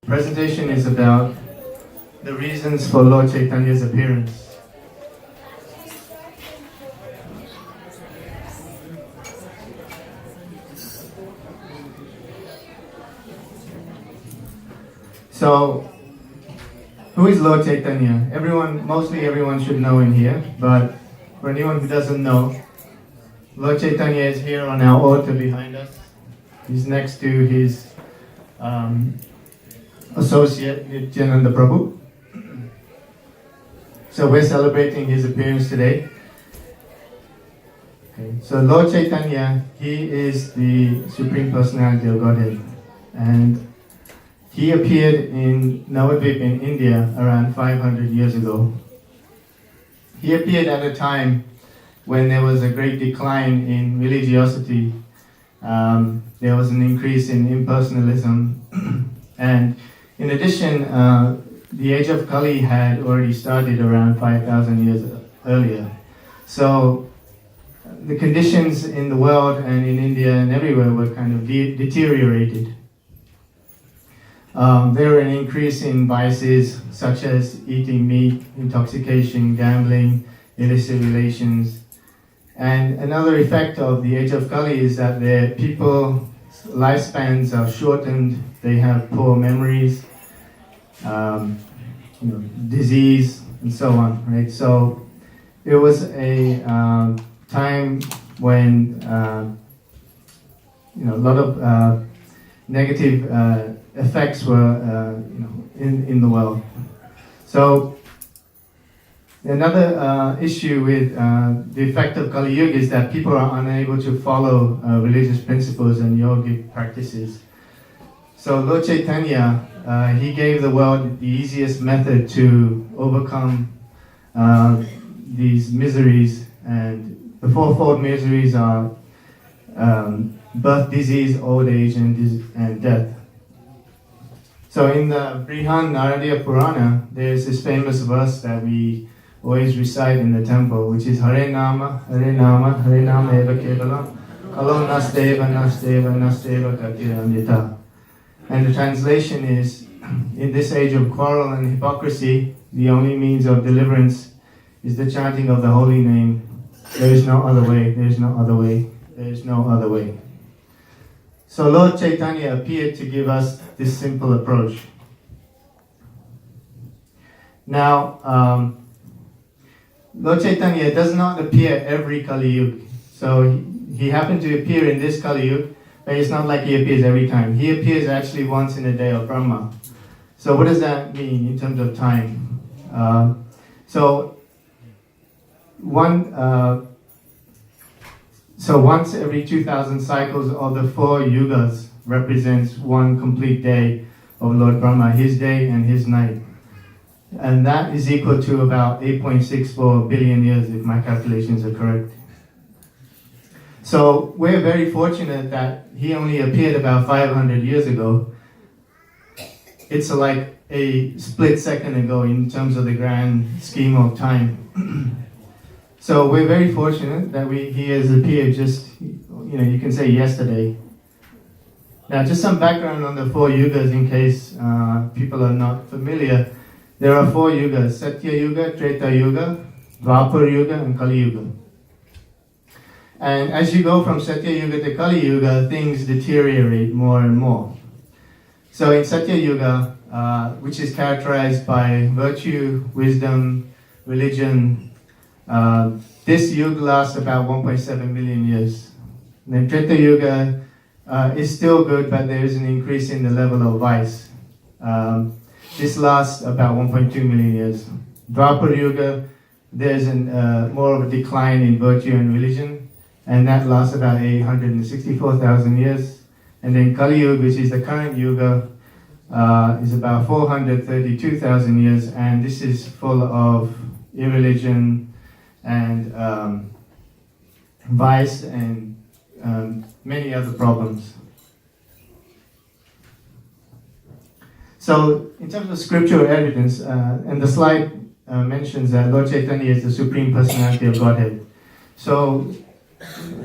presentation is about the reasons for Lord Chaitanya's appearance. So, who is Lord Chaitanya? Mostly everyone should know in here, but for anyone who doesn't know, Lord Chaitanya is here on our altar behind us. He's next to his associate, Nityananda Prabhu. So we're celebrating his appearance today. Okay. So Lord Chaitanya, he is the Supreme Personality of Godhead. And he appeared in Navadvip in India around 500 years ago. He appeared at a time when there was a great decline in religiosity. There was an increase in impersonalism. And in addition, the age of Kali had already started around 5,000 years earlier. So the conditions in the world and in India and everywhere were kind of deteriorated. There were an increase in vices such as eating meat, intoxication, gambling, illicit relations. And another effect of the age of Kali is that the people's lifespans are shortened, they have poor memories, disease, and so on, right? So it was a time when a lot of negative effects were in the world. So another issue with the effect of Kali Yuga is that people are unable to follow religious principles and yogic practices. So Lord Chaitanya, he gave the world the easiest method to overcome these miseries, and the fourfold miseries are birth, disease, old age, and death. So in the Brihan Naradiya Purana, there's this famous verse that we always recite in the temple, which is Hare Nama, Hare Nama, Hare Nama Eva Kevalam, Kalo Nasteva, Nasteva, Nasteva Katirandita. And the translation is, in this age of quarrel and hypocrisy, the only means of deliverance is the chanting of the holy name. There is no other way, there is no other way, there is no other way. So Lord Chaitanya appeared to give us this simple approach. Now, Lord Chaitanya does not appear every Kali Yuga. So he happened to appear in this Kali Yuga, but it's not like he appears every time. He appears actually once in a day of Brahma. So what does that mean in terms of time? So once every 2,000 cycles of the 4 yugas represents one complete day of Lord Brahma, his day and his night. And that is equal to about 8.64 billion years, if my calculations are correct. So we're very fortunate that he only appeared about 500 years ago. It's like a split second ago in terms of the grand scheme of time. So we're very fortunate that he has appeared just, you can say yesterday. Now, just some background on the 4 yugas in case people are not familiar. There are 4 yugas: Satya Yuga, Treta Yuga, Dwapar Yuga, and Kali Yuga. And as you go from Satya Yuga to Kali Yuga, things deteriorate more and more. So in Satya Yuga, which is characterized by virtue, wisdom, religion, this yuga lasts about 1.7 million years. And then Treta Yuga is still good, but there is an increase in the level of vice. This lasts about 1.2 million years. Dwapar Yuga, there's more of a decline in virtue and religion, and that lasts about 864,000 years. And then Kali Yuga, which is the current yuga, is about 432,000 years, and this is full of irreligion and vice and many other problems. So, in terms of scriptural evidence, and the slide mentions that Lord Chaitanya is the Supreme Personality of Godhead. So,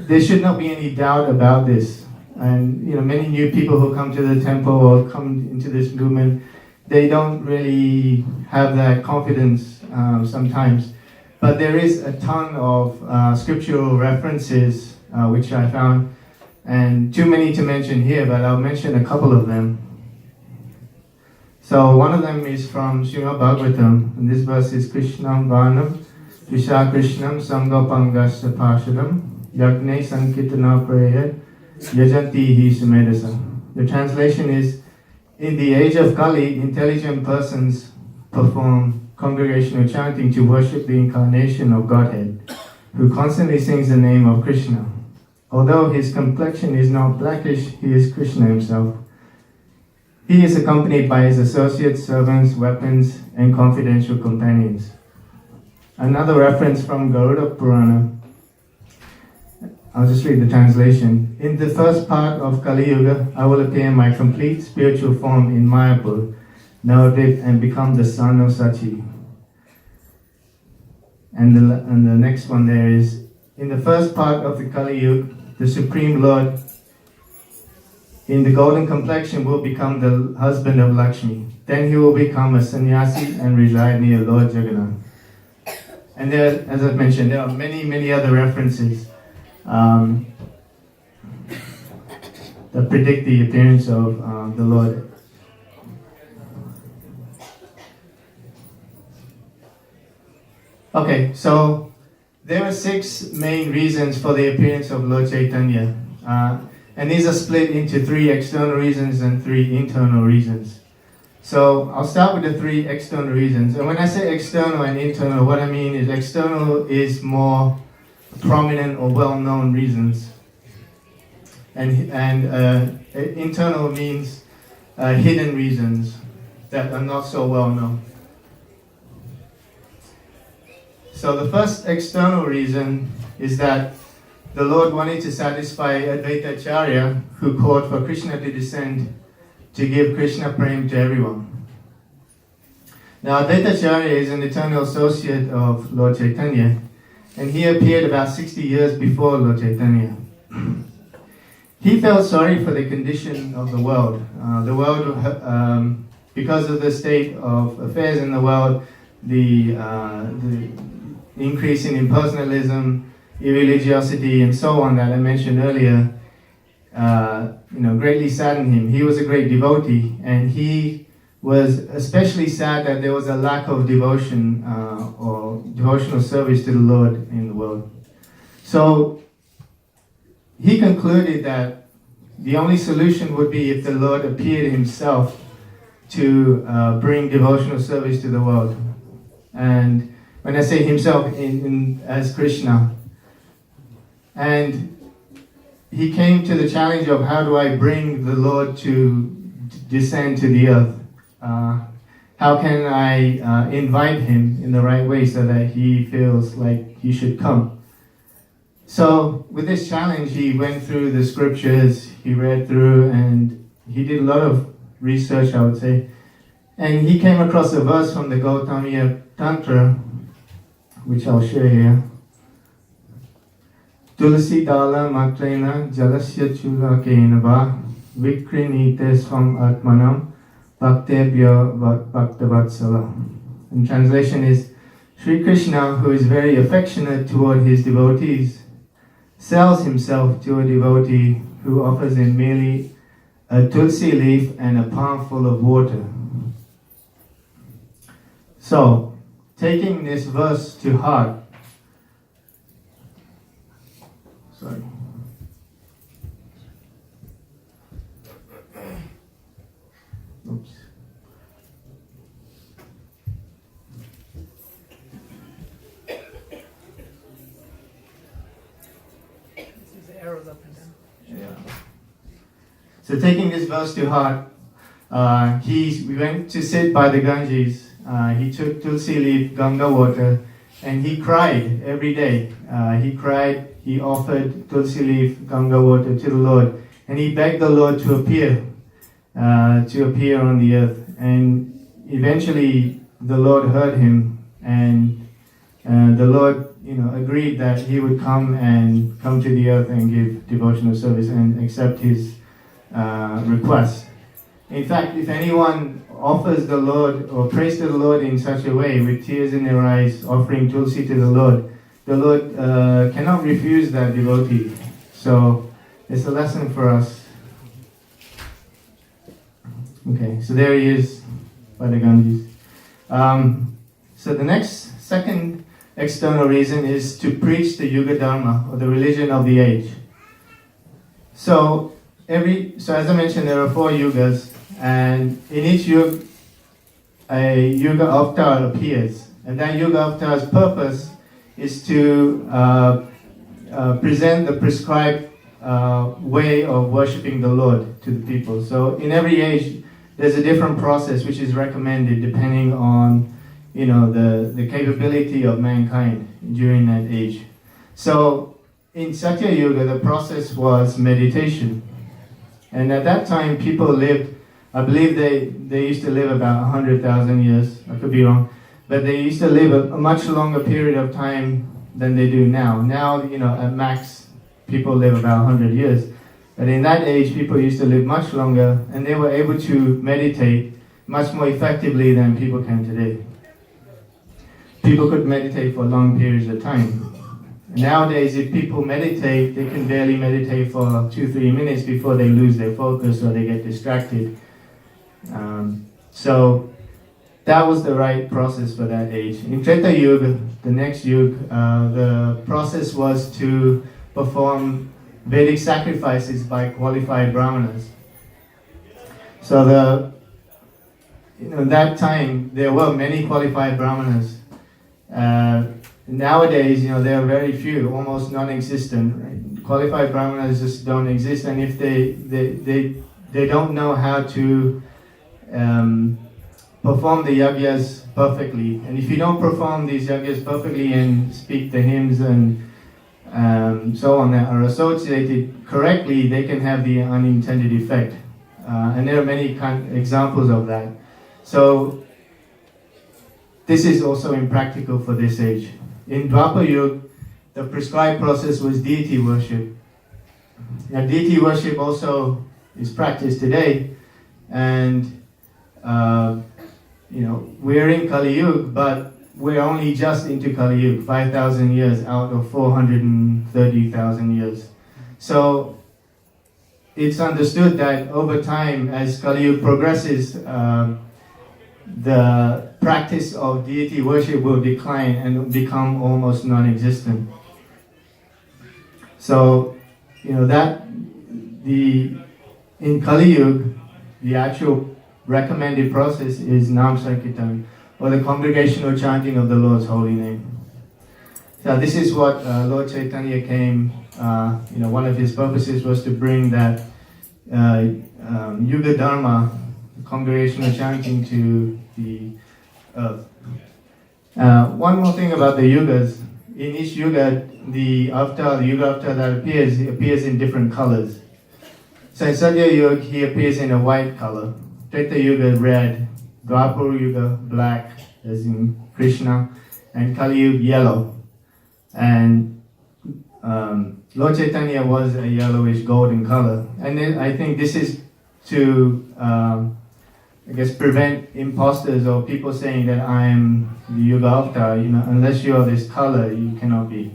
there should not be any doubt about this. and many new people who come to the temple or come into this movement, they don't really have that confidence sometimes. But there is a ton of scriptural references which I found, and too many to mention here, but I'll mention a couple of them. So one of them is from Srimad Bhagavatam, and this verse is Krishnam Varnam, Visha Krishnam Sangapangasya Pashadam, Yagne Sankitana Prayer, Yajanti Hi Sumedasa. The translation is, in the age of Kali, intelligent persons perform congregational chanting to worship the incarnation of Godhead, who constantly sings the name of Krishna. Although his complexion is not blackish, he is Krishna himself. He is accompanied by his associates, servants, weapons, and confidential companions. Another reference from Garuda Purana. I'll just read the translation. In the first part of Kali Yuga, I will appear in my complete spiritual form in Mayapur, Navadvip, and become the son of Sachi. And the next one there is, in the first part of the Kali Yuga, the Supreme Lord in the golden complexion will become the husband of Lakshmi. Then he will become a sannyasi and reside near Lord Jagannath. And there, as I've mentioned, there are many, many other references that predict the appearance of the Lord. Okay, so there are 6 main reasons for the appearance of Lord Chaitanya. And these are split into 3 external reasons and 3 internal reasons. So I'll start with the 3 external reasons. And when I say external and internal, what I mean is external is more prominent or well-known reasons. And internal means hidden reasons that are not so well-known. So the first external reason is that the Lord wanted to satisfy Advaita Acharya, who called for Krishna to descend to give Krishna Prem to everyone. Now Advaita Acharya is an eternal associate of Lord Chaitanya, and he appeared about 60 years before Lord Chaitanya. He felt sorry for the condition of the world. Because of the state of affairs in the world, the increase in impersonalism, irreligiosity, and so on that I mentioned earlier, greatly saddened him. He was a great devotee, and he was especially sad that there was a lack of devotion or devotional service to the Lord in the world. So he concluded that the only solution would be if the Lord appeared himself to bring devotional service to the world. And when I say himself, as Krishna. And he came to the challenge of, how do I bring the Lord to descend to the earth? How can I invite him in the right way so that he feels like he should come? So with this challenge, he went through the scriptures, he read through, and he did a lot of research, I would say. And he came across a verse from the Gautamiya Tantra, which I'll share here. Tulsi dala matrena jalasya chula kenava vikrinite swam atmanam bhaktebhya bhaktavatsala. In translation is, Sri Krishna, who is very affectionate toward his devotees, sells himself to a devotee who offers him merely a tulsi leaf and a palm full of water. So, taking this verse to heart, Oops. The arrows up and down. Yeah. So taking this verse to heart, we went to sit by the Ganges. He took tulsi leaf, Ganga water, and he cried every day. He cried, he offered tulsi leaf, Ganga water to the Lord, and he begged the Lord to appear on the earth. And eventually the Lord heard him, and the Lord agreed that he would come to the earth and give devotional service and accept his request. In fact, if anyone offers the Lord or prays to the Lord in such a way, with tears in their eyes, offering tulsi to the Lord cannot refuse that devotee. So it's a lesson for us. Okay, so there he is by the Ganges. So the second external reason is to preach the Yuga Dharma, or the religion of the age. So as I mentioned, there are 4 yugas, and in each yuga, a yuga avatar appears, and that yuga avatar's purpose is to present the prescribed way of worshipping the Lord to the people. So in every age, there's a different process which is recommended depending on the capability of mankind during that age. So in Satya Yuga, the process was meditation. And at that time, people lived, I believe they used to live about 100,000 years. I could be wrong. But they used to live a much longer period of time than they do now. Now, at max, people live about 100 years. But in that age, people used to live much longer, and they were able to meditate much more effectively than people can today. People could meditate for long periods of time. Nowadays, if people meditate, they can barely meditate for 2-3 minutes before they lose their focus or they get distracted. So that was the right process for that age. In Treta Yuga, the next yuga, the process was to perform Vedic sacrifices by qualified brahmanas. So that time there were many qualified brahmanas. Nowadays, there are very few, almost non-existent. Right? Qualified brahmanas just don't exist, and if they don't know how to perform the yagyas perfectly, and if you don't perform these yagyas perfectly and speak the hymns and so on that are associated correctly, they can have the unintended effect. And there are many examples of that. So this is also impractical for this age. In Dwapar Yuga, the prescribed process was deity worship. Now, deity worship also is practiced today, and we're in Kali Yuga, but we're only just into Kali Yuga, 5,000 years out of 430,000 years. So it's understood that over time, as Kali Yuga progresses, the practice of deity worship will decline and become almost non-existent. So, in Kali Yuga, the actual recommended process is Nam Sankirtan, or the congregational chanting of the Lord's holy name. So this is what Lord Chaitanya came, one of his purposes was to bring that Yuga Dharma, congregational chanting, to the earth. One more thing about the yugas. In each yuga, the yuga avatar that appears in different colors. So in Satya Yuga, he appears in a white color. Treta Yuga, red. Dwapar Yuga, black, as in Krishna. And Kali Yuga, yellow. And Lord Chaitanya was a yellowish golden color. And then I think this is to prevent imposters or people saying that I am the Yuga Avatar. Unless you are this color, you cannot be.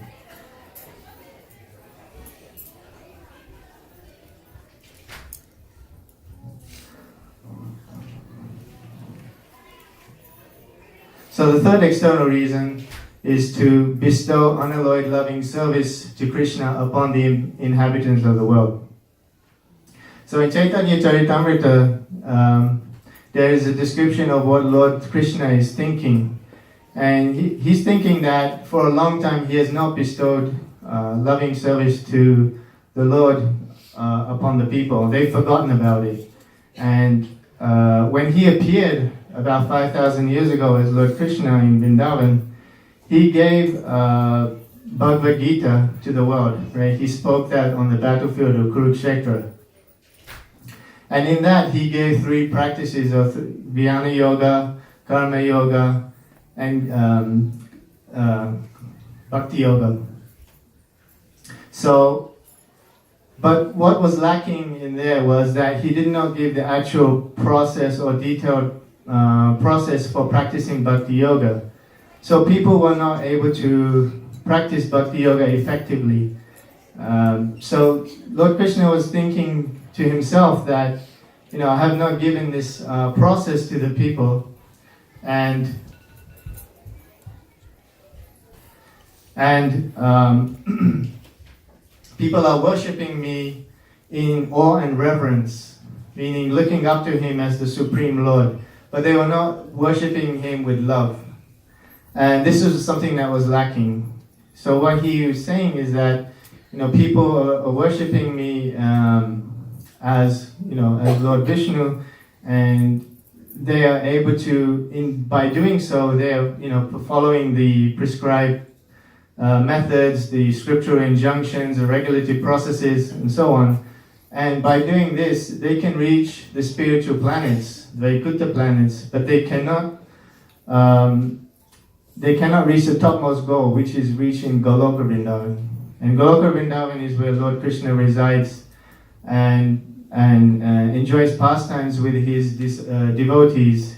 So the third external reason is to bestow unalloyed loving service to Krishna upon the inhabitants of the world. So in Chaitanya Charitamrita, there is a description of what Lord Krishna is thinking. And he's thinking that for a long time he has not bestowed loving service to the Lord upon the people. They've forgotten about it. And when he appeared about 5,000 years ago as Lord Krishna in Vrindavan, he gave Bhagavad Gita to the world, right? He spoke that on the battlefield of Kurukshetra. And in that, he gave 3 practices of Jnana Yoga, Karma Yoga, and bhakti yoga. So, but what was lacking in there was that he did not give the actual process or detailed process for practicing bhakti yoga. So people were not able to practice bhakti yoga effectively. So Lord Krishna was thinking to himself that, I have not given this process to the people, and people are worshipping me in awe and reverence, meaning looking up to him as the Supreme Lord, but they were not worshipping him with love. And this was something that was lacking. So what he was saying is that, people are worshipping me as Lord Vishnu, and they are able to, by doing so, they are, following the prescribed methods, the scriptural injunctions, the regulative processes, and so on. And by doing this, they can reach the spiritual planets, the Vaikuntha planets, but they cannot reach the topmost goal, which is reaching Goloka Vrindavan. And Goloka Vrindavan is where Lord Krishna resides and enjoys pastimes with his devotees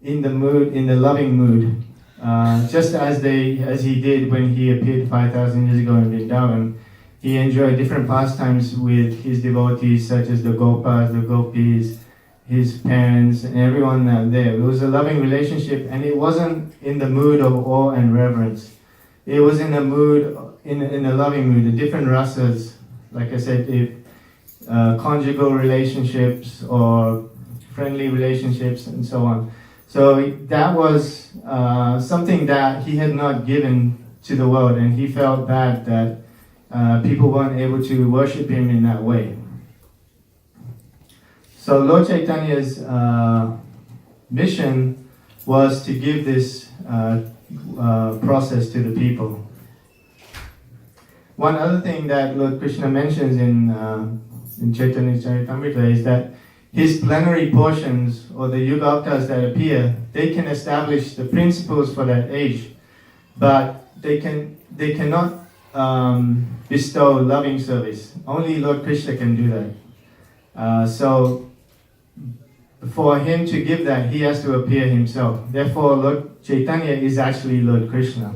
in the loving mood. Just as he did when he appeared 5,000 years ago in Vrindavan. He enjoyed different pastimes with his devotees, such as the Gopas, the Gopis, his parents, and everyone there. It was a loving relationship, and it wasn't in the mood of awe and reverence. It was in a mood, in a loving mood, the different rasas, like I said, conjugal relationships or friendly relationships and so on. So that was something that he had not given to the world, and he felt bad that people weren't able to worship him in that way. So Lord Chaitanya's mission was to give this process to the people. One other thing that Lord Krishna mentions in Chaitanya Charitamrita is that his plenary portions, or the yuga avatars that appear, they can establish the principles for that age, but they cannot bestow loving service. Only Lord Krishna can do that. So for him to give that, he has to appear himself. Therefore, Lord Chaitanya is actually Lord Krishna.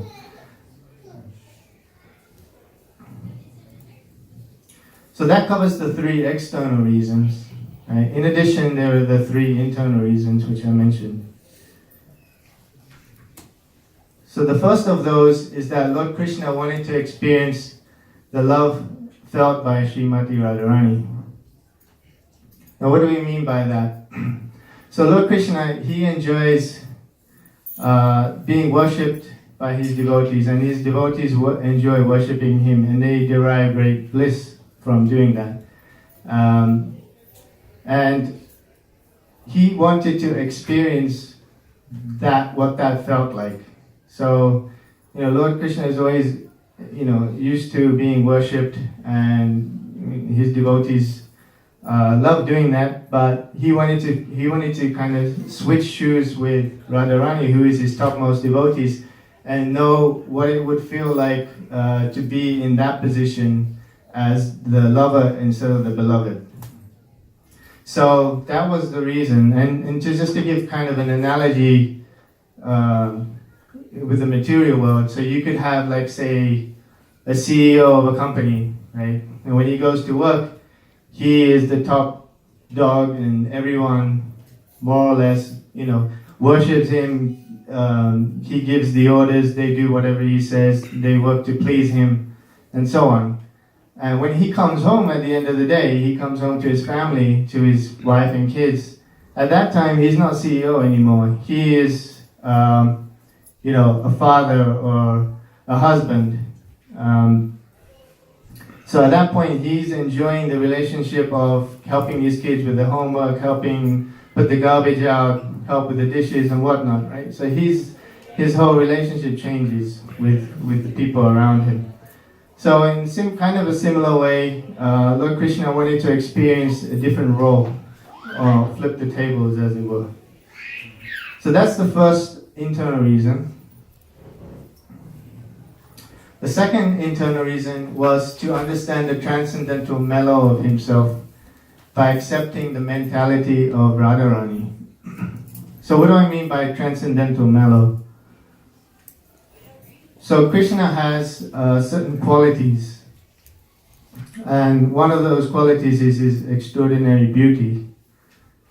So that covers the 3 external reasons. Right? In addition, there are the 3 internal reasons which I mentioned. So the first of those is that Lord Krishna wanted to experience the love felt by Srimati Radharani. Now what do we mean by that? So Lord Krishna, he enjoys being worshipped by his devotees, and his devotees enjoy worshipping him, and they derive great bliss from doing that. And he wanted to experience what that felt like. So, Lord Krishna is always, used to being worshipped, and his devotees love doing that. But he wanted to kind of switch shoes with Radharani, who is his topmost devotees, and know what it would feel like to be in that position as the lover instead of the beloved. So that was the reason. And just to give kind of an analogy with the material world, so you could have, like, say, a CEO of a company, right? And when he goes to work, he is the top dog, and everyone more or less, worships him. He gives the orders, they do whatever he says, they work to please him, and so on. And when he comes home at the end of the day, he comes home to his family, to his wife and kids. At that time, he's not CEO anymore. He is, a father or a husband. So at that point, he's enjoying the relationship of helping his kids with the homework, helping put the garbage out, help with the dishes and whatnot, right? So his whole relationship changes with the people around him. So in kind of a similar way, Lord Krishna wanted to experience a different role, or flip the tables, as it were. So that's the first internal reason. second internal reason was to understand the transcendental mellow of himself by accepting the mentality of Radharani. So what do I mean by transcendental mellow? So Krishna has certain qualities, and one of those qualities is his extraordinary beauty,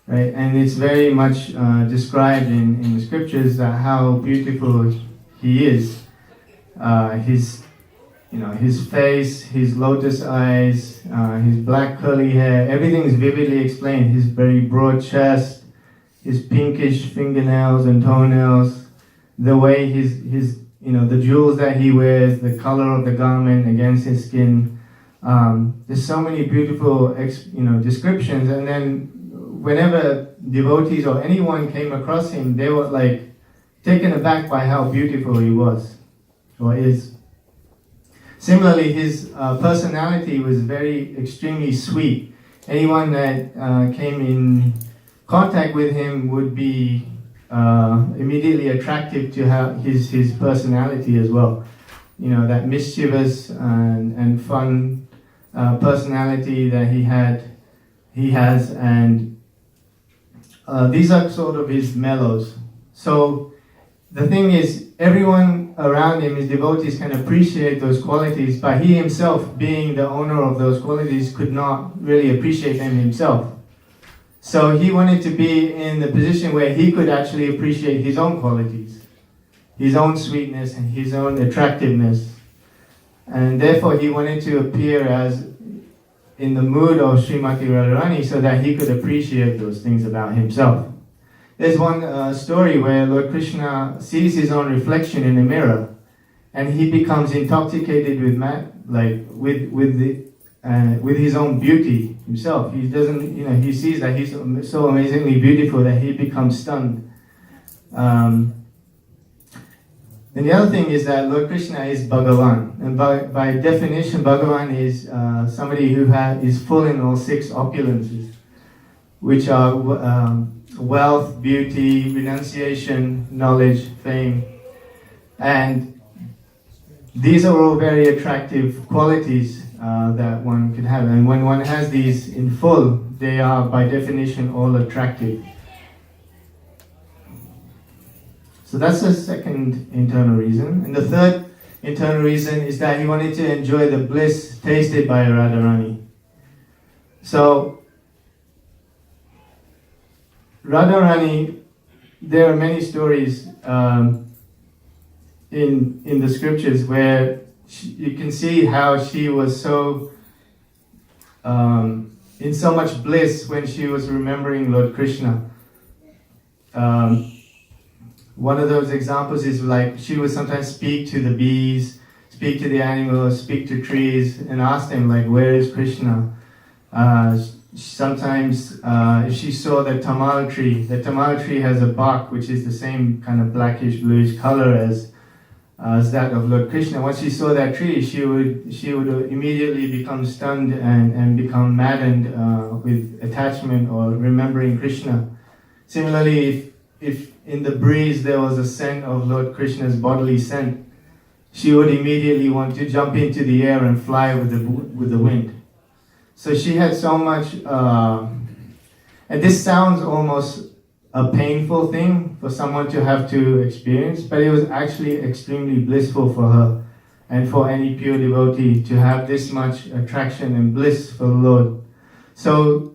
right? And it's very much described in the scriptures that how beautiful he is. His face, his lotus eyes, his black curly hair, everything is vividly explained. His very broad chest, his pinkish fingernails and toenails, the way his the jewels that he wears, the color of the garment against his skin. There's so many beautiful descriptions, and then whenever devotees or anyone came across him, they were like taken aback by how beautiful he was or is. Similarly, his personality was extremely sweet. Anyone that came in contact with him would be immediately attractive to his personality as well. That mischievous and fun personality that he has, and these are sort of his mellows. So the thing is, everyone around him, his devotees, can appreciate those qualities, but he himself, being the owner of those qualities, could not really appreciate them himself. So he wanted to be in the position where he could actually appreciate his own qualities, his own sweetness and his own attractiveness. And therefore he wanted to appear as in the mood of Srimati Radharani so that he could appreciate those things about himself. There's one story where Lord Krishna sees his own reflection in a mirror, and he becomes intoxicated with his own beauty himself. He doesn't, he sees that he's so amazingly beautiful that he becomes stunned. And the other thing is that Lord Krishna is Bhagavan, and by definition, Bhagavan is somebody who is full in all six opulences, which are wealth, beauty, renunciation, knowledge, fame. And these are all very attractive qualities that one can have. And when one has these in full, they are by definition all attractive. So that's the second internal reason. And the third internal reason is that he wanted to enjoy the bliss tasted by Radharani. So Radharani, there are many stories in the scriptures where you can see how she was so in so much bliss when she was remembering Lord Krishna. One of those examples is like she would sometimes speak to the bees, speak to the animals, speak to trees, and ask them like, where is Krishna? Sometimes if she saw the tamal tree has a bark which is the same kind of blackish bluish color as that of Lord Krishna. Once she saw that tree, she would immediately become stunned and become maddened with attachment or remembering Krishna. Similarly, if in the breeze there was a scent of Lord Krishna's bodily scent, she would immediately want to jump into the air and fly with the wind. So she had so much, and this sounds almost a painful thing for someone to have to experience, but it was actually extremely blissful for her and for any pure devotee to have this much attraction and bliss for the Lord. So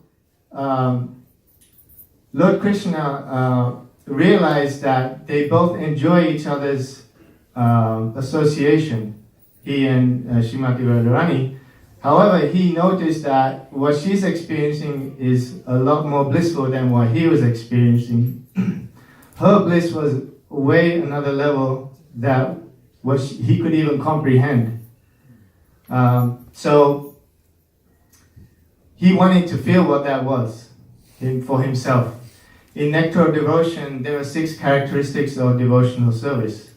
Lord Krishna realized that they both enjoy each other's association, he and Srimati Radharani. However, he noticed that what she's experiencing is a lot more blissful than what he was experiencing. Her bliss was way another level that he could even comprehend. So he wanted to feel what that was for himself. In Nectar of Devotion, there are 6 characteristics of devotional service.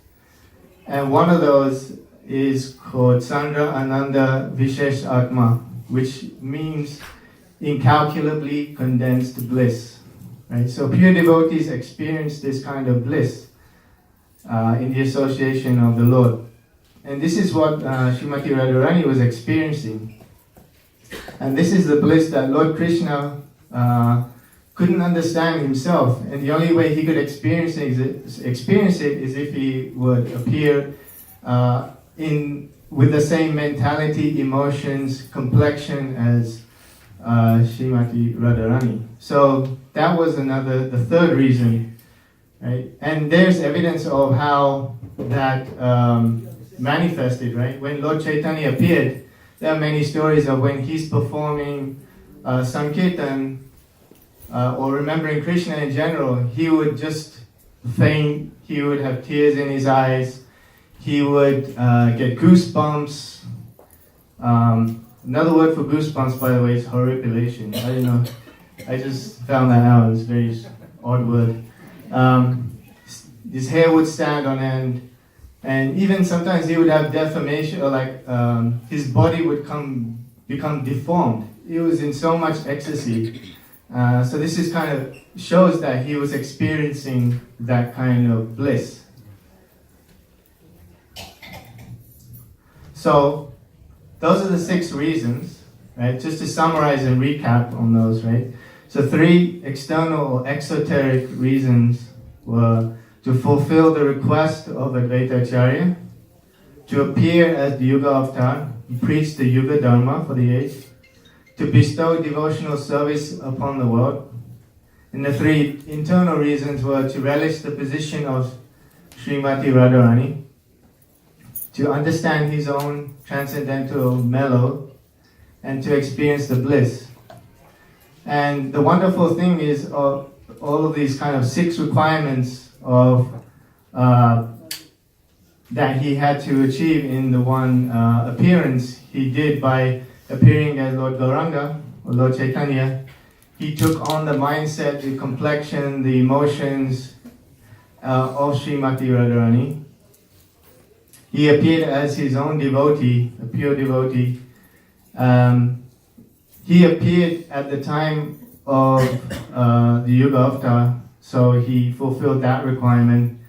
And one of those is called Sandra Ananda Vishesh Atma, which means incalculably condensed bliss. Right? So pure devotees experience this kind of bliss in the association of the Lord. And this is what Srimati Radharani was experiencing. And this is the bliss that Lord Krishna couldn't understand himself. And the only way he could experience it is if he would appear with the same mentality, emotions, complexion as Srimati Radharani. So that was the third reason, right? And there's evidence of how that manifested, right? When Lord Chaitanya appeared, there are many stories of when he's performing Sankirtan or remembering Krishna in general, he would just faint, he would have tears in his eyes, he would get goosebumps. Another word for goosebumps, by the way, is horripilation. I don't know, I just found that out, it's a very odd word. His hair would stand on end, and even sometimes he would have deformation, or like his body would become deformed. He was in so much ecstasy. So this is kind of shows that he was experiencing that kind of bliss. So those are the 6 reasons, right? Just to summarize and recap on those, right? So 3 external or exoteric reasons were to fulfill the request of Advaita Acharya, to appear as the Yuga Avatar, preach the Yuga Dharma for the age, to bestow devotional service upon the world. And the 3 internal reasons were to relish the position of Srimati Radharani, to understand his own transcendental mellow, and to experience the bliss. And the wonderful thing is all of these kind of 6 requirements of that he had to achieve in the one appearance he did by appearing as Lord Gauranga or Lord Chaitanya. He took on the mindset, the complexion, the emotions of Srimati Radharani. He appeared as his own devotee, a pure devotee. He appeared at the time of the Yuga Avatar, so he fulfilled that requirement.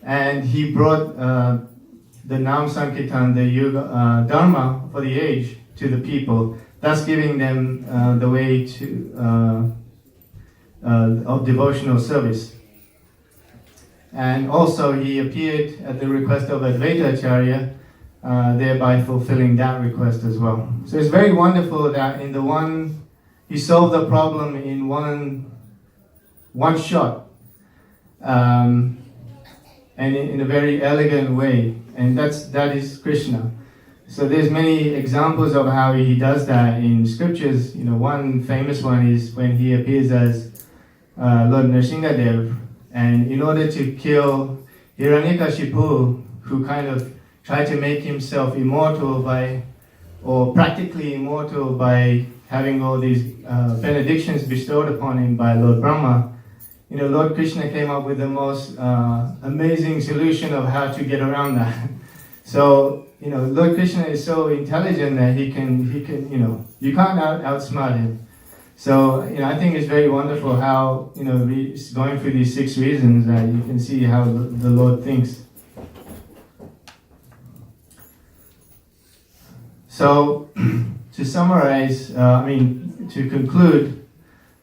And he brought the Nam Sankirtan, the Yuga Dharma for the age, to the people, thus giving them the way to of devotional service. And also he appeared at the request of Advaita Acharya, thereby fulfilling that request as well. So it's very wonderful that in the one, he solved the problem in one shot, and in a very elegant way, and that is Krishna. So there's many examples of how he does that in scriptures. You know, one famous one is when he appears as Lord Nrsingadev, and in order to kill Hiranyakashipu, who kind of tried to make himself immortal or practically immortal by having all these benedictions bestowed upon him by Lord Brahma, you know, Lord Krishna came up with the most amazing solution of how to get around that. So, you know, Lord Krishna is so intelligent that he can, you know, you can't outsmart him. So, you know, I think it's very wonderful how, you know, going through these 6 reasons that you can see how the Lord thinks. So, to summarize, to conclude,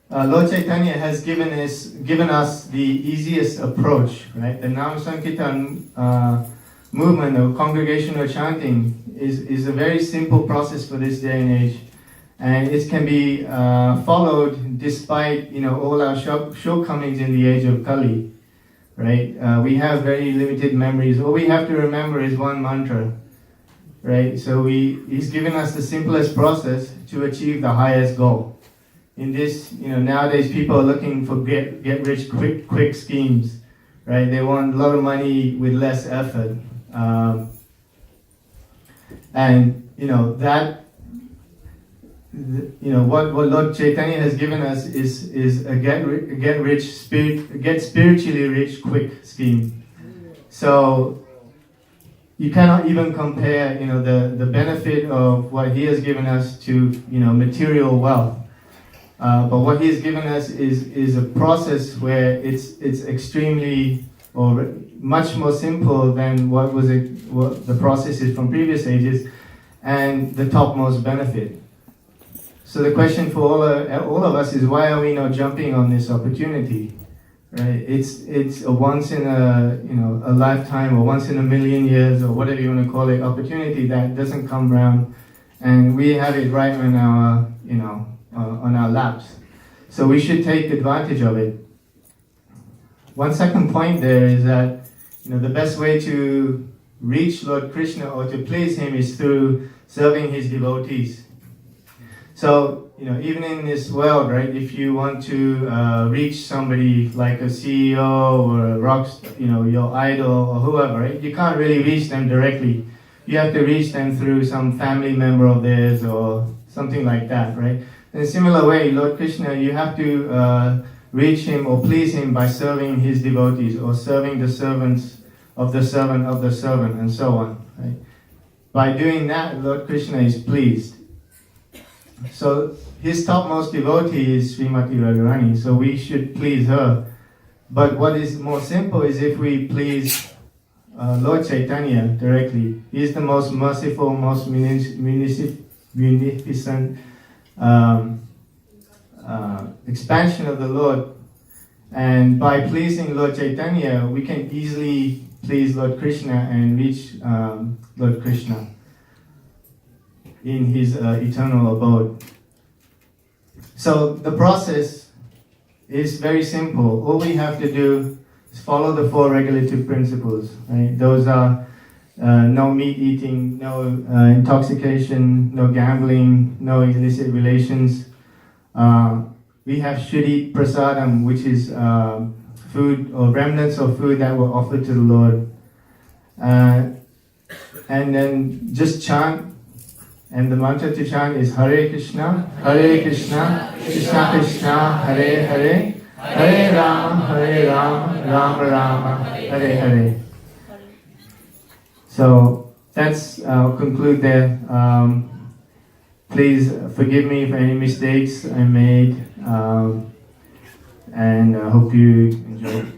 Lord Chaitanya has given us the easiest approach, right? The Nam Sankirtan movement of congregational chanting is a very simple process for this day and age, and it can be followed despite, you know, all our shortcomings in the age of Kali, right? We have very limited memories. All we have to remember is one mantra, right? So he's given us the simplest process to achieve the highest goal. In this, you know, nowadays people are looking for get rich quick schemes, right? They want a lot of money with less effort. And you know that, you know, what Lord Chaitanya has given us is a get spiritually rich quick scheme. So you cannot even compare, you know, the benefit of what he has given us to, you know, material wealth. But what he has given us is a process where it's extremely or much more simple than what the processes from previous ages, and the topmost benefit. So the question for all of us is, why are we not jumping on this opportunity? Right? It's a once in a lifetime, or once in a million years, or whatever you want to call it, opportunity that doesn't come around, and we have it right on our on our laps. So we should take advantage of it. One second point there is that the best way to reach Lord Krishna or to please him is through serving his devotees. So, even in this world, right, if you want to reach somebody like a CEO or a rock, your idol or whoever, right, you can't really reach them directly. You have to reach them through some family member of theirs or something like that, right? In a similar way, Lord Krishna, you have to reach him or please him by serving his devotees, or serving the servants of the servant of the servant, and so on, right? By doing that, Lord Krishna is pleased. So his topmost devotee is Srimati Radharani, so we should please her. But what is more simple is if we please Lord Chaitanya directly. He is the most merciful, most munificent expansion of the Lord. And by pleasing Lord Chaitanya, we can easily please Lord Krishna and reach Lord Krishna in his eternal abode. So the process is very simple. All we have to do is follow the 4 regulative principles. Right? Those are no meat eating, no intoxication, no gambling, no illicit relations. We have Shuddhi Prasadam, which is food or remnants of food that were offered to the Lord. And then just chant. And the mantra to chant is Hare Krishna, Krishna Krishna, Hare Hare, Hare Rama, Rama Rama, Hare Hare. So I'll conclude there. Please forgive me for any mistakes I made, and I hope you enjoyed.